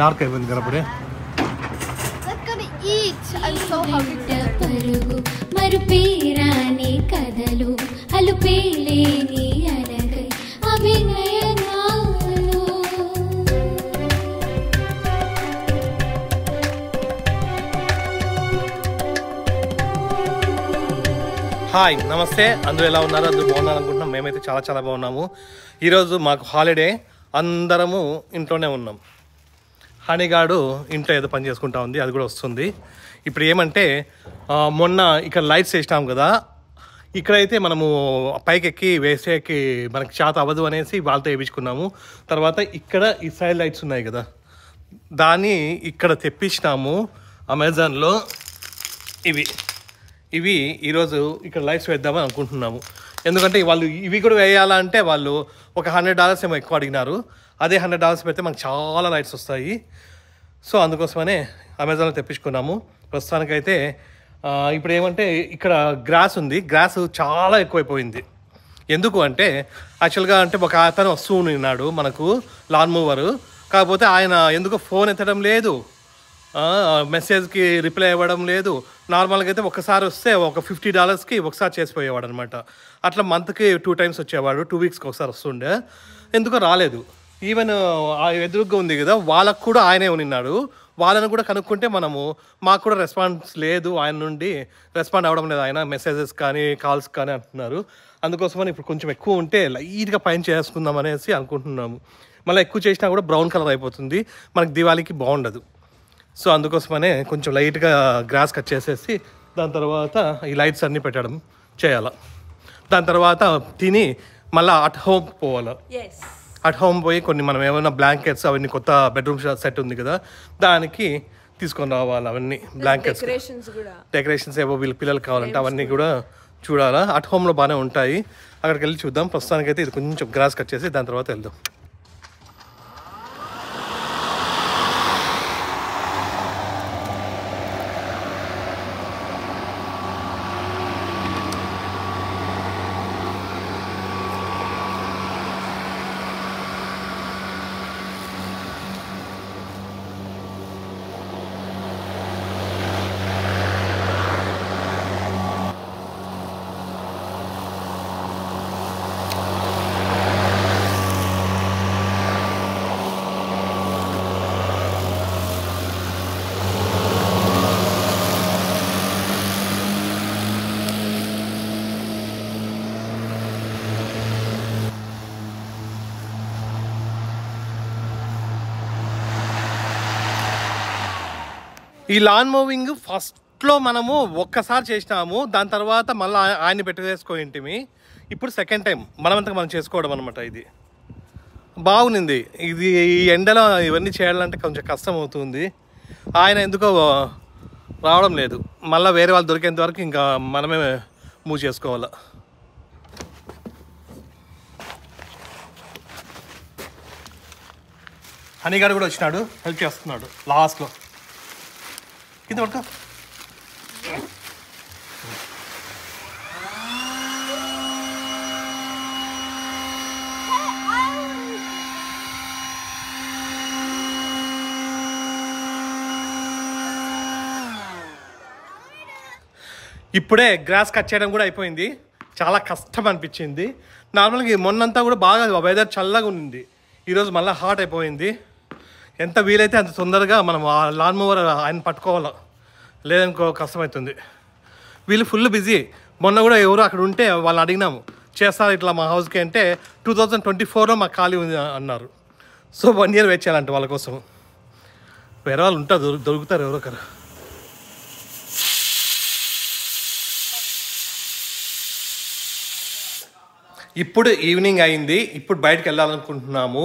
Dark అయిపోయింది కనపడే. Let's go to eat. I'm so hungry. పరుగు మరుపేరాని కథలు అలుపేలేని అలగై అభినయనాలు. హాయ్, నమస్తే. అందరూ ఎలా ఉన్నారు? అందరూ బాగున్నారు అనుకుంటున్నాం. మేమైతే చాలా చాలా బాగున్నాము. ఈరోజు మాకు హాలిడే, అందరము ఇంట్లోనే ఉన్నాం. హనీగాడు ఇంట్లో ఏదో పని చేసుకుంటా ఉంది, అది కూడా వస్తుంది. ఇప్పుడు ఏమంటే మొన్న ఇక్కడ లైట్స్ వేసినాం కదా, ఇక్కడైతే మనము పైకి ఎక్కి వేసేకి మనకి చేత అవ్వదు అనేసి వాళ్ళతో వేయించుకున్నాము. తర్వాత ఇక్కడ ఈ సైడ్ లైట్స్ ఉన్నాయి కదా, దాన్ని ఇక్కడ తెప్పించినాము అమెజాన్లో. ఇవి ఈరోజు ఇక్కడ లైట్స్ వేద్దామని అనుకుంటున్నాము. ఎందుకంటే వాళ్ళు ఇవి కూడా వేయాలంటే వాళ్ళు ఒక $100 ఏమో ఎక్కువ అడిగినారు. అదే $100 పెడితే మనకు చాలా లైట్స్ వస్తాయి. సో అందుకోసమనే అమెజాన్లో తెప్పించుకున్నాము. ప్రస్తుతానికైతే ఇప్పుడు ఏమంటే ఇక్కడ గ్రాస్ ఉంది, గ్రాస్ చాలా ఎక్కువైపోయింది. ఎందుకు అంటే యాక్చువల్గా అంటే ఒక అతను వస్తూ ఉన్నాడు మనకు, లాన్ మూవరు. కాకపోతే ఆయన ఎందుకో ఫోన్ ఎత్తడం లేదు, మెసేజ్కి రిప్లై ఇవ్వడం లేదు. నార్మల్గా అయితే ఒకసారి వస్తే ఒక $50కి ఒకసారి చేసిపోయేవాడు అనమాట. అట్లా మంత్కి 2 times వచ్చేవాడు, 2 weeksకి ఒకసారి వస్తుండే. ఎందుకో రాలేదు. ఈవెన్ ఎదురుగా ఉంది కదా, వాళ్ళకు కూడా ఆయనే ఉన్నాడు. వాళ్ళని కూడా కనుక్కుంటే మాకు కూడా రెస్పాన్స్ లేదు, ఆయన నుండి రెస్పాండ్ అవ్వడం లేదు. ఆయన మెసేజెస్ కానీ కాల్స్ కానీ అంటున్నారు. అందుకోసమని ఇప్పుడు కొంచెం ఎక్కువ ఉంటే లైట్గా పైన చేసుకుందాం అనేసి అనుకుంటున్నాము. మళ్ళీ ఎక్కువ చేసినా కూడా బ్రౌన్ కలర్ అయిపోతుంది, మనకి దివాళీకి బాగుండదు. సో అందుకోసమనే కొంచెం లైట్గా గ్రాస్ కట్ చేసేసి దాని తర్వాత ఈ లైట్స్ అన్నీ పెట్టడం చేయాలి. దాని తర్వాత తిని మళ్ళీ అట్ హోమ్ పోవాలి. అట్ హోమ్ పోయి కొన్ని మనం ఏమైనా బ్లాంకెట్స్ అవన్నీ, కొత్త బెడ్రూమ్ సెట్ ఉంది కదా, దానికి తీసుకొని రావాలి. అవన్నీ బ్లాంకెట్స్, డెకరేషన్స్ ఏవో వీళ్ళ పిల్లలు కావాలంటే అవన్నీ కూడా చూడాలా. అట్ హోమ్లో బాగానే ఉంటాయి, అక్కడికి వెళ్ళి చూద్దాం. ప్రస్తుతానికైతే ఇది కొంచెం గ్రాస్ కట్ చేసి దాని తర్వాత వెళ్దాం. ఈ లాన్ మూవింగ్ ఫస్ట్లో మనము ఒక్కసారి చేసినాము, దాని తర్వాత మళ్ళీ ఆయన్ని పెట్టేసుకోయింటిమి. ఇప్పుడు సెకండ్ టైం మనమంతా మనం చేసుకోవడం అనమాట. ఇది బాగుంది. ఇది ఈ ఎండలో ఇవన్నీ చేయాలంటే కొంచెం కష్టం అవుతుంది. ఆయన ఎందుకో రావడం లేదు. మళ్ళీ వేరే వాళ్ళు దొరికేంత వరకు ఇంకా మనమే మూవ్ చేసుకోవాలి. హనీగాడు కూడా వచ్చినాడు, హెల్ప్ చేస్తున్నాడు లాస్ట్లో. కింద పడుకో. ఇప్పుడే గ్రాస్ కట్ చేయడం కూడా అయిపోయింది. చాలా కష్టం అనిపించింది. నార్మల్గా మొన్నంతా కూడా బాగా వెదర్ చల్లగా ఉంది, ఈరోజు మళ్ళీ హాట్ అయిపోయింది. ఎంత వీలైతే అంత తొందరగా మనం ఆ లాన్ మూవర్ ఆయన పట్టుకోవాలి, లేదనుకో కష్టమవుతుంది. వీళ్ళు ఫుల్ బిజీ. మొన్న కూడా ఎవరు అక్కడ ఉంటే వాళ్ళని అడిగినాము, చేస్తారు ఇట్లా మా హౌస్కి అంటే 2024లో మాకు ఖాళీ ఉంది అన్నారు. సో 1 year వెయిట్ చేయాలంటే వాళ్ళ కోసం. వేరే వాళ్ళు ఉంటారు, దొరుకుతారు ఎవరో ఒకరు. ఇప్పుడు ఈవినింగ్ అయింది, ఇప్పుడు బయటకు వెళ్ళాలనుకుంటున్నాము.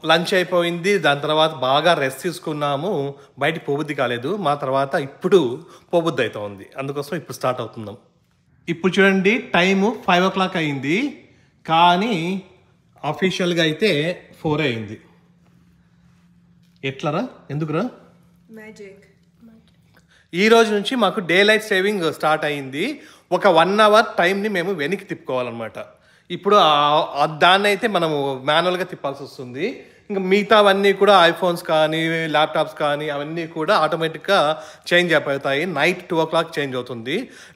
లంచ్ అయిపోయింది, దాని తర్వాత బాగా రెస్ట్ తీసుకున్నాము. బయటికి పోబుద్ది కాలేదు మా తర్వాత, ఇప్పుడు పోబుద్ది అవుతా ఉంది. అందుకోసం ఇప్పుడు స్టార్ట్ అవుతున్నాం. ఇప్పుడు చూడండి, టైము 5 o'clock అయింది, కానీ అఫీషియల్గా అయితే 4 అయింది. ఎట్లరా? ఎందుకురా? మ్యాజిక్. ఈ రోజు నుంచి మాకు డే లైట్ సేవింగ్ స్టార్ట్ అయింది. ఒక 1 hour టైంని మేము వెనక్కి తిప్పుకోవాలన్నమాట. ఇప్పుడు దాన్ని అయితే మనము మాన్యువల్గా తిప్పాల్సి వస్తుంది. ఇంకా మిగతావన్నీ కూడా ఐఫోన్స్ కానీ ల్యాప్టాప్స్ కానీ అవన్నీ కూడా ఆటోమేటిక్గా చేంజ్ అయిపోతాయి. నైట్ 2 o'clock చేంజ్ అవుతుంది.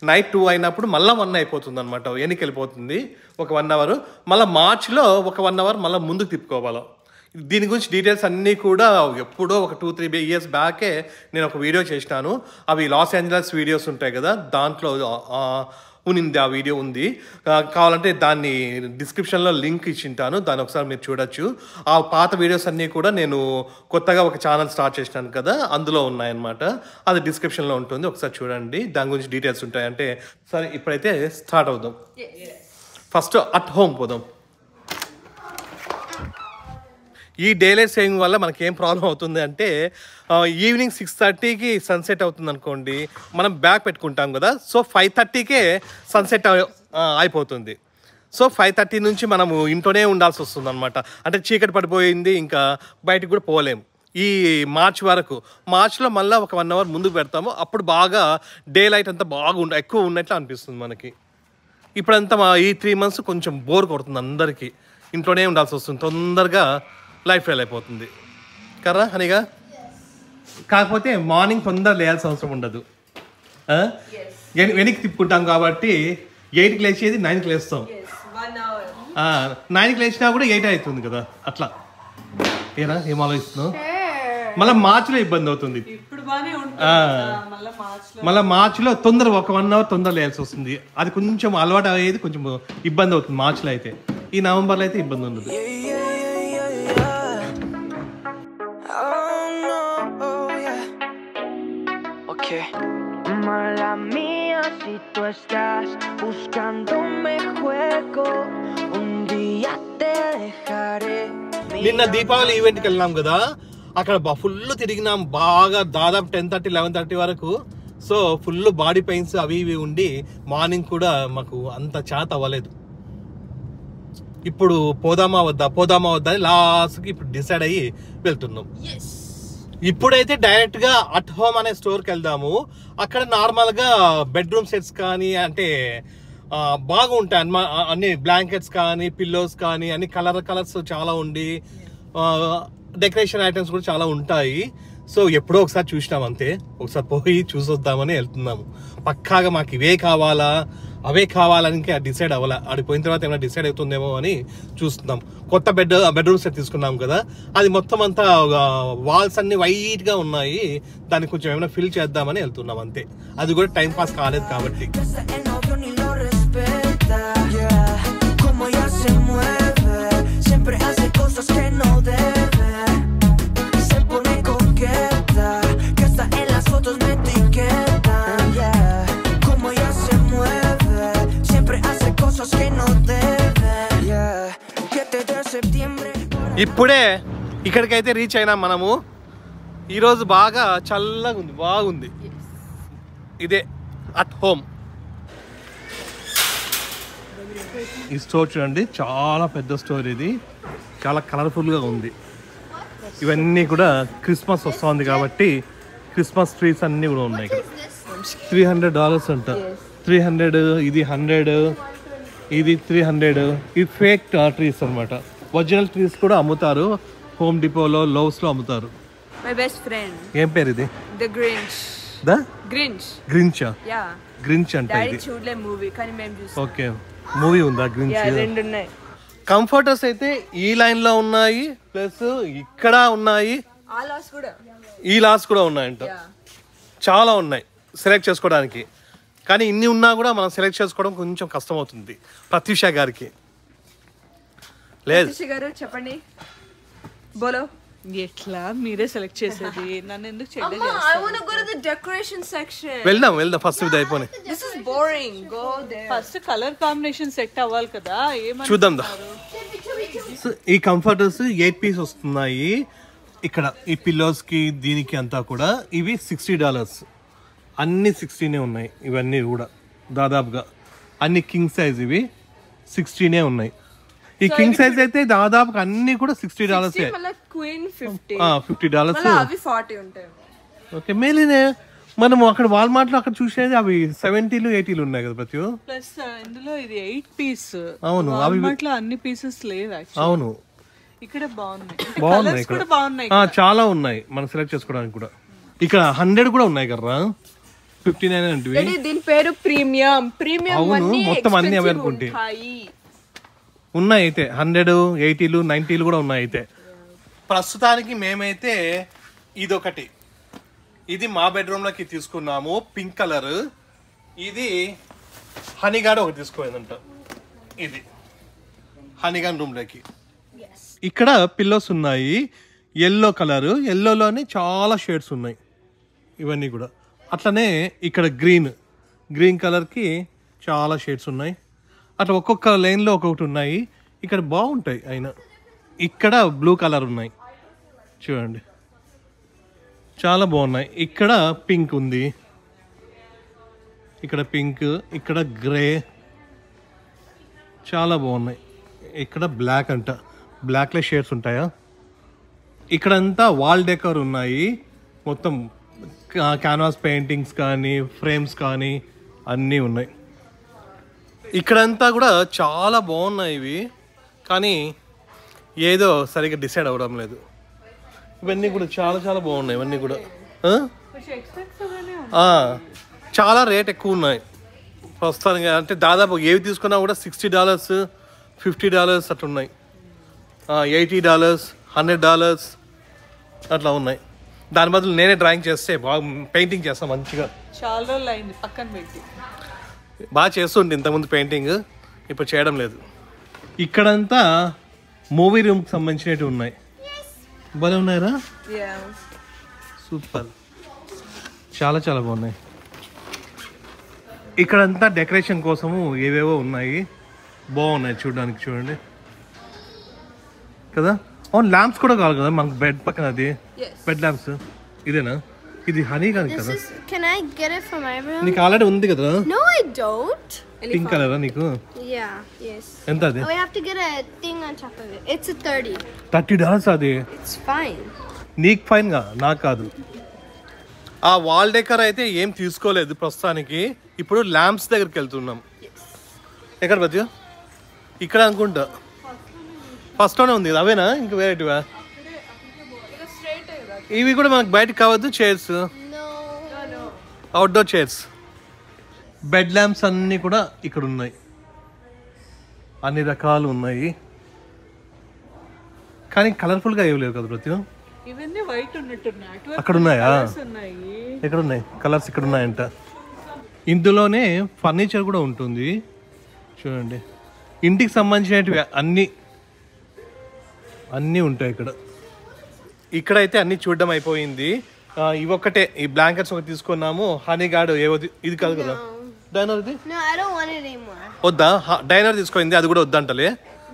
నైట్ 2 అయినప్పుడు మళ్ళీ 1 అయిపోతుంది అనమాట, వెనక్కి వెళ్ళిపోతుంది ఒక 1 hour. మళ్ళీ మార్చ్లో ఒక 1 hour మళ్ళీ ముందుకు తిప్పుకోవాలి. దీని గురించి డీటెయిల్స్ అన్నీ కూడా ఎప్పుడో ఒక 2-3 years బ్యాకే నేను ఒక వీడియో చేసినాను. అవి లాస్ ఏంజలస్ వీడియోస్ ఉంటాయి కదా, దాంట్లో ఉన్నింది, ఆ వీడియో ఉంది. కావాలంటే దాన్ని డిస్క్రిప్షన్లో లింక్ ఇచ్చింటాను, దాన్ని ఒకసారి మీరు చూడొచ్చు. ఆ పాత వీడియోస్ అన్నీ కూడా నేను కొత్తగా ఒక ఛానల్ స్టార్ట్ చేసినాను కదా, అందులో ఉన్నాయన్నమాట. అది డిస్క్రిప్షన్లో ఉంటుంది, ఒకసారి చూడండి. దాని గురించి డీటెయిల్స్ ఉంటాయి. అంటే సరే ఇప్పుడైతే స్టార్ట్ అవుదాం. ఫస్ట్ అట్ హోమ్ పోదాం. ఈ డేలైట్ సేవింగ్ వల్ల మనకి ఏం ప్రాబ్లం అవుతుంది అంటే ఈవినింగ్ 6:30కి సన్సెట్ అవుతుంది అనుకోండి, మనం బ్యాగ్ పెట్టుకుంటాం కదా, సో 5:30కే సన్సెట్ అయిపోతుంది. సో 5:30 నుంచి మనము ఇంట్లోనే ఉండాల్సి వస్తుంది అనమాట. అంటే చీకటి పడిపోయింది, ఇంకా బయటకు కూడా పోలేము ఈ మార్చ్ వరకు. మార్చ్లో మళ్ళీ ఒక 1 hour ముందుకు పెడతాము, అప్పుడు బాగా డే లైట్ అంతా బాగా ఎక్కువ ఉన్నట్లు అనిపిస్తుంది మనకి. ఇప్పుడంతా ఈ 3 months కొంచెం బోర్ కొడుతుంది అందరికీ, ఇంట్లోనే ఉండాల్సి వస్తుంది, తొందరగా లైఫ్ ఫెయిల్ అయిపోతుంది కదా హనీగా. కాకపోతే మార్నింగ్ తొందర లేయాల్సిన అవసరం ఉండదు, వెనక్కి తిప్పుకుంటాం కాబట్టి 8కి లేచేది 9కి లేస్తాం. 9కి లేచినా కూడా 8 అవుతుంది కదా, అట్లా ఏనా ఏం ఆలోచిస్తున్నావు? మళ్ళీ మార్చిలో ఇబ్బంది అవుతుంది. మళ్ళీ మార్చిలో తొందర ఒక 1 hour తొందర లేయాల్సి వస్తుంది. అది కొంచెం అలవాటు అయ్యేది కొంచెం ఇబ్బంది అవుతుంది మార్చిలో అయితే. ఈ నవంబర్లో అయితే ఇబ్బంది ఉండదు. Mala mía si tú estás buscándome juego, un día te dejaré. నిన్న దీపావళి ఈవెంట్కి వెళ్ళినాం కదా, అక్కడ ఫుల్ తిరిగినాం బాగా, దాదాపు 10:30, 11:30 వరకు. సో ఫుల్ బాడీ పెయిన్స్ అవి ఇవి ఉండి మార్నింగ్ కూడా మాకు అంత చేత అవ్వలేదు. ఇప్పుడు పోదామా వద్దా అని లాస్ట్కి ఇప్పుడు డిసైడ్ అయ్యి వెళ్తున్నాం. ఇప్పుడైతే డైరెక్ట్ గా అట్ హోమ్ అనే స్టోర్కి వెళ్దాము. అక్కడ నార్మల్ గా బెడ్రూమ్ సెట్స్ కానీ అంటే బాగుంటాయి అన్ని, బ్లాంకెట్స్ కానీ పిల్లోస్ కానీ అన్ని కలర్స్ చాలా ఉండి డెకరేషన్ ఐటమ్స్ కూడా చాలా ఉంటాయి. సో ఎప్పుడో ఒకసారి చూసినాం అంతే, ఒకసారి పోయి చూసొద్దామని వెళ్తున్నాము. పక్కాగా మాకు ఇవే కావాలా అవే కావాలని డిసైడ్ అవ్వాలా, ఆడిపోయిన తర్వాత ఏమైనా డిసైడ్ అవుతుందేమో అని చూస్తున్నాం. కొత్త బెడ్రూమ్ సెట్ తీసుకున్నాం కదా, అది మొత్తం అంతా వాల్స్ అన్ని వైట్ గా ఉన్నాయి, దాన్ని కొంచెం ఏమైనా ఫిల్ చేద్దామని వెళ్తున్నాం అంతే. అది కూడా టైం పాస్ కాలేదు కాబట్టి. ఇప్పుడే ఇక్కడికైతే రీచ్ అయినాం మనము. ఈరోజు బాగా చల్లగా ఉంది, బాగుంది. ఇదే అట్ హోమ్. ఈ స్టోర్ చూడండి, చాలా పెద్ద స్టోర్, ఇది చాలా కలర్ఫుల్గా ఉంది. ఇవన్నీ కూడా క్రిస్మస్ వస్తుంది కాబట్టి క్రిస్మస్ ట్రీస్ అన్నీ కూడా ఉన్నాయి ఇక్కడ. $300 అంట. 300, ఇది 100, ఇది 300. ఇది ఫేక్ ట్రీస్ అనమాట. ఒరిజినల్ ట్రీస్ కూడా అమ్ముతారు, హోమ్ డిపోలో, లోవ్స్లో అమ్ముతారు. My best friend. ఏం పేరు ఇది? The Grinch. The Grinch. Grinch. Yeah. Grinch అంటే Daddy ఇది. చూడలే మూవీ కానీ మేము చూసాం. ఓకే, మూవీ ఉందా గ్రించ్? Yeah, రెండు ఉన్నాయి. కంఫర్టర్స్ అయితే ఈ లైన్ లో ఉన్నాయి, ప్లస్ ఇక్కడ ఉన్నాయి, ఆ లాస్ కూడా. ఈ లాస్ కూడా ఉన్నాయంట. చాలా ఉన్నాయి సెలెక్ట్ చేసుకోవడానికి. కానీ ఇన్ని ఉన్నా కూడా మనం సెలెక్ట్ చేసుకోవడం కొంచెం కష్టం అవుతుంది ప్రత్యూష గారికి. లేదు గారు చెప్పండి, బోలో. ఎట్లా మీరే సెలెక్ట్ చేసేది, నన్ను ఎందుకు చెడ్డ I want to go to the decoration section. వెళ్దాం ఫస్ట్ ఇది అయిపోయి. This is boring. Go there. First colour combination set అవ్వాలి కదా, ఏమని చూద్దాం దా. ఈ కంఫర్టర్స్ 8 pieces వస్తున్నాయి ఇక్కడ. ఈ పిల్లోస్ కి దీనికి అంతా కూడా ఇవి $60. అన్ని 16 ఉన్నాయి ఇవన్నీ కూడా దాదాపుగా. అన్ని కింగ్ సైజ్, ఇవి 16 ఉన్నాయి. ఈ కింగ్ సైజ్ అయితే దాదాపు అన్ని కూడా $60. మళ్ళీ క్వీన్ $50. $50. మళ్ళీ అవి 40 ఉంటాయి. ఓకే, మేలేనే. మనం అక్కడ వాల్మార్ట్లో అక్కడ చూసేది అవి 70s 80s ఉన్నాయి కదా ప్రతి. ప్లస్ ఇందులో ఇది 8 పీస్. అవును, అవి వాటిలో అన్ని పీసెస్ లేవు యాక్చువల్లీ. అవును, ఇక్కడ బాగున్నాయి. బాగున్నాయి ఇక్కడ ఇక్కడ. బాగున్నాయి. చాలా ఉన్నాయి మనం సెలెక్ట్ చేసుకోవడానికి కూడా. ఇక్కడ 100 కూడా ఉన్నాయి కదా, 59 అంటే. దీని పేరు ప్రీమియం. ప్రీమియం అవును, మొత్తం అన్ని అవే అనుకుంటే ఉన్నాయి. అయితే 100, 80s, 90s కూడా ఉన్నాయి. అయితే ప్రస్తుతానికి మేమైతే ఇదొకటి, ఇది మా బెడ్రూమ్లోకి తీసుకున్నాము, పింక్ కలర్. ఇది హనీగాడ్ ఒకటి తీసుకోలేదంట, ఇది హనీగాడ్ రూమ్లోకి. ఇక్కడ పిల్లోస్ ఉన్నాయి, ఎల్లో కలర్. ఎల్లోలోనే చాలా షేడ్స్ ఉన్నాయి ఇవన్నీ కూడా. అట్లనే ఇక్కడ గ్రీన్ కలర్కి చాలా షేడ్స్ ఉన్నాయి. అట్లా ఒక్కొక్క లైన్లో ఒక్కొక్కటి ఉన్నాయి. ఇక్కడ బాగుంటాయి. అయినా ఇక్కడ బ్లూ కలర్ ఉన్నాయి చూడండి, చాలా బాగున్నాయి. ఇక్కడ పింక్ ఉంది, ఇక్కడ పింక్, ఇక్కడ గ్రే, చాలా బాగున్నాయి. ఇక్కడ బ్లాక్ అంట, బ్లాక్లో షేడ్స్ ఉంటాయా. ఇక్కడంతా వాల్ డెకర్ ఉన్నాయి, మొత్తం క్యాన్వాస్ పెయింటింగ్స్ కానీ ఫ్రేమ్స్ కానీ అన్నీ ఉన్నాయి. ఇక్కడంతా కూడా చాలా బాగున్నాయి ఇవి, కానీ ఏదో సరిగ్గా డిసైడ్ అవ్వడం లేదు. ఇవన్నీ కూడా చాలా చాలా బాగున్నాయి. ఇవన్నీ కూడా చాలా రేట్ ఎక్కువ ఉన్నాయి ప్రస్తుతానికి. అంటే దాదాపు ఏవి తీసుకున్నా కూడా $60, $50 అట్లా ఉన్నాయి, $80, $100 అట్లా ఉన్నాయి. దాని బదులు నేనే డ్రాయింగ్ చేస్తే బాగా పెయింటింగ్ చేస్తాను మంచిగా. చాలా రోజులు అయింది పక్కన పెట్టి. బాగా చేస్తుండే ఇంతకుముందు పెయింటింగ్, ఇప్పుడు చేయడం లేదు. ఇక్కడంతా మూవీ రూమ్కి సంబంధించినవి ఉన్నాయి. భలే ఉన్నాయిరా, సూపర్, చాలా చాలా బాగున్నాయి. ఇక్కడంతా డెకరేషన్ కోసము ఏవేవో ఉన్నాయి, బాగున్నాయి చూడడానికి. చూడండి కదా. అవును, ల్యాంప్స్ కూడా కావాలి కదా మనకు బెడ్ పక్కన. అది బెడ్ ల్యాంప్స్ ఇదేనా? ఇది హనీ కాదు కదా. Can I get it for my room? నీకు ఆల్రెడీ ఉంది కదా. No, I don't. పింక్ కలరా నీకు? Yeah, yes. ఎంత అది? Oh, I have to get a thing on top of it. It's a $30 అది. It's fine. నీకు ఫైన్ గా, నాకు కాదు. ఆ వాల్ డెకర్ అయితే ఏం తీసుకోలేదు ప్రస్తుతానికి. ఇప్పుడు ల్యాంప్స్ దగ్గరికి వెళ్తున్నాం. ఎక్కడ బతి? ఇక్కడ అనుకుంటా ఫస్ట్లోనే ఉంది. అవేనా ఇంకా వేరేటివా? ఇవి కూడా మనకు బయటకు కావద్దు. Chairs, outdoor chairs, bed lamps అన్నీ కూడా ఇక్కడ ఉన్నాయి. అన్ని రకాలు ఉన్నాయి, కానీ కలర్ఫుల్గా ఏవి లేవు కదా ప్రతి. ఇవన్నీ వైట్ ఉన్నట్టున్నాయి. అక్కడ ఉన్నాయా? ఉన్నాయి. ఎక్కడ ఉన్నాయి కలర్స్? ఇక్కడ ఉన్నాయంట. ఇందులోనే ఫర్నిచర్ కూడా ఉంటుంది చూడండి. ఇంటికి సంబంధించినవి అన్నీ ఉంటాయి ఇక్కడ. ఇక్కడైతే అన్నీ చూడడం అయిపోయింది. ఇవొక్కటే, ఈ బ్లాంకెట్స్ ఒకటి తీసుకున్నాము. హనీగాడ్ ఏవో ఇది కాదు కదా డైనర్. ఇది No, I don't want it anymore. వద్దా? డైనర్ తీసుకుంది, అది కూడా వద్దంటలే.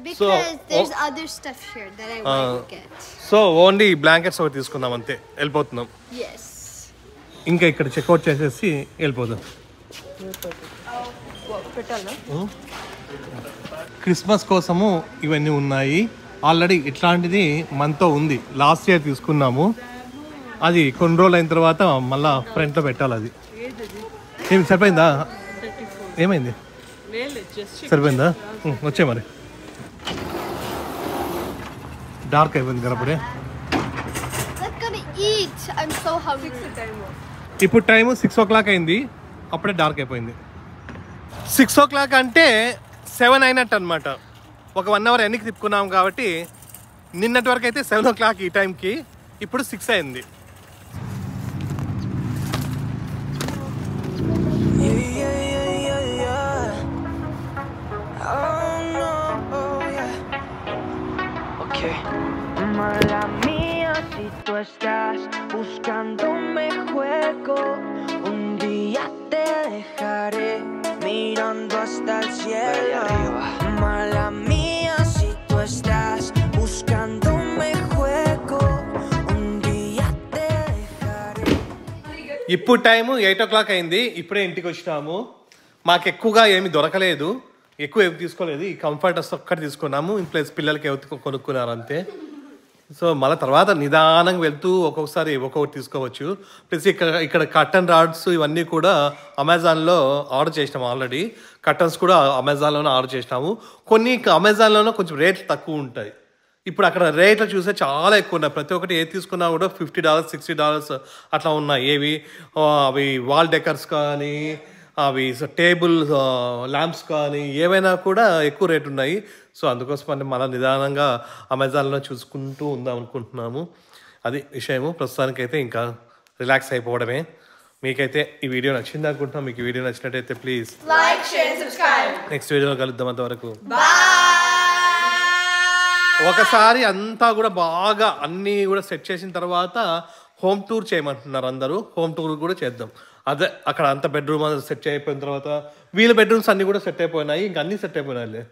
Because there's other stuff here that I want to get. So only blankets ఒకటి తీసుకుందాం అంతే, వెళ్ళిపోతున్నాం. Yes. ఇంకా ఇక్కడ చెక్అవుట్ చేసేసి వెళ్ళిపోదాం. క్రిస్మస్ కోసము ఇవన్నీ ఉన్నాయి. ఆల్రెడీ ఇట్లాంటిది మనతో ఉంది, లాస్ట్ ఇయర్ తీసుకున్నాము. అది కొన్ని రోజులు అయిన తర్వాత మళ్ళీ ఫ్రంట్లో పెట్టాలి. అది ఏమి సరిపోయిందా? ఏమైంది? సరిపోయిందా? వచ్చే మరి డార్క్ అయిపోయింది కదా అప్పుడే. Let's go to eat. I'm so hungry. ఇప్పుడు టైము 6 o'clock అయింది, అప్పుడే డార్క్ అయిపోయింది. 6 o'clock అంటే 7 అయినట్టు అనమాట. ఒక 1 hour వెనక్కి తిప్పుకున్నాం కాబట్టి నిన్నటి వరకు అయితే 7 o'clock ఈ టైంకి, ఇప్పుడు 6 అయింది. Mala mía, si tú estás buscando un juego, un día te dejaré mirando hasta el cielo. Mala mía, si tú estás buscando un juego, un día te dejaré. ఇప్పుడు టైము 8 o'clock అయింది, ఇప్పుడే ఇంటికి వచ్చినాము. మాకు ఎక్కువగా ఏమి దొరకలేదు, ఎక్కువ ఏమి తీసుకోలేదు. ఈ కంఫర్టర్స్ ఒక్కటి తీసుకున్నాము, ప్లస్ పిల్లలకి కొనుక్కున్నారు అంతే. సో మళ్ళీ తర్వాత నిదానంగా వెళ్తూ ఒక్కొక్కసారి ఒక్కొక్కటి తీసుకోవచ్చు. ప్లస్ ఇక్కడ కర్టన్ రాడ్స్ ఇవన్నీ కూడా అమెజాన్లో ఆర్డర్ చేసినాము ఆల్రెడీ. కర్టన్స్ కూడా అమెజాన్లోనే ఆర్డర్ చేసినాము. కొన్ని అమెజాన్లోనే కొంచెం రేట్లు తక్కువ ఉంటాయి. ఇప్పుడు అక్కడ రేట్లు చూస్తే చాలా ఎక్కువ ఉన్నాయి. ప్రతి ఒక్కటి ఏది తీసుకున్నా కూడా $50 $60 అట్లా ఉన్నాయి. ఏవి అవి వాల్ డెకర్స్ కానీ అవి టేబుల్ ల్యాంప్స్ కానీ ఏవైనా కూడా ఎక్కువ రేటు ఉన్నాయి. సో అందుకోసం అంటే మళ్ళీ నిదానంగా అమెజాన్లో చూసుకుంటూ ఉందాం అనుకుంటున్నాము. అది విషయము. ప్రస్తుతానికైతే ఇంకా రిలాక్స్ అయిపోవడమే. మీకైతే ఈ వీడియో నచ్చింది అనుకుంటున్నాం. మీకు ఈ వీడియో నచ్చినట్టయితే please Like, share, and subscribe. Next వీడియోలో కలుద్దాం. అంతవరకు ఒకసారి అంతా కూడా బాగా అన్నీ కూడా సెట్ చేసిన తర్వాత హోమ్ టూర్ చేయమంటున్నారు అందరూ. హోమ్ టూర్ కూడా చేద్దాం. అదే అక్కడ అంత బెడ్రూమ్ సెట్ అయిపోయిన తర్వాత వీళ్ళ బెడ్రూమ్స్ అన్ని కూడా సెట్ అయిపోయినాయి. ఇంకా అన్ని సెట్ అయిపోయినాయి.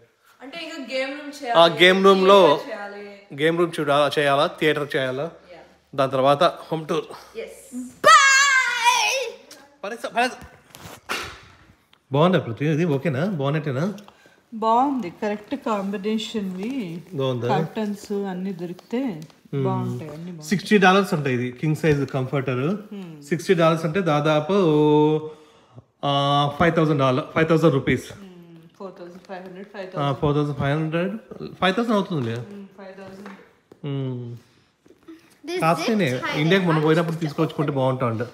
అంటే ఇంకా గేమ్ రూమ్ ఆ గేమ్ రూమ్లో చేయాలి. గేమ్ రూమ్ చేయాలా, థియేటర్ చేయాలా, దాని తర్వాత హోమ్ టూర్. బాగుందా పృథ్వీ? ఇది ఓకేనా? బాగున్నట్టేనా? బాగుంది. కరెక్ట్ కాంబినేషన్ బాగుందా? కర్టన్స్ అన్ని దొరికితే బాగుంటాయి. అన్ని $60 ఉంటాయి. ఇది కింగ్ సైజ్ కంఫర్టర్. $60 అంటే దాదాపు $5,000 రూపీస్. 4,500 4,500 5,000 అవుతుంది. 5,000 కాస్తేనే ఇండియాకి మొన్న పోయినప్పుడు తీసుకొచ్చుకుంటే బాగుంటా ఉండే.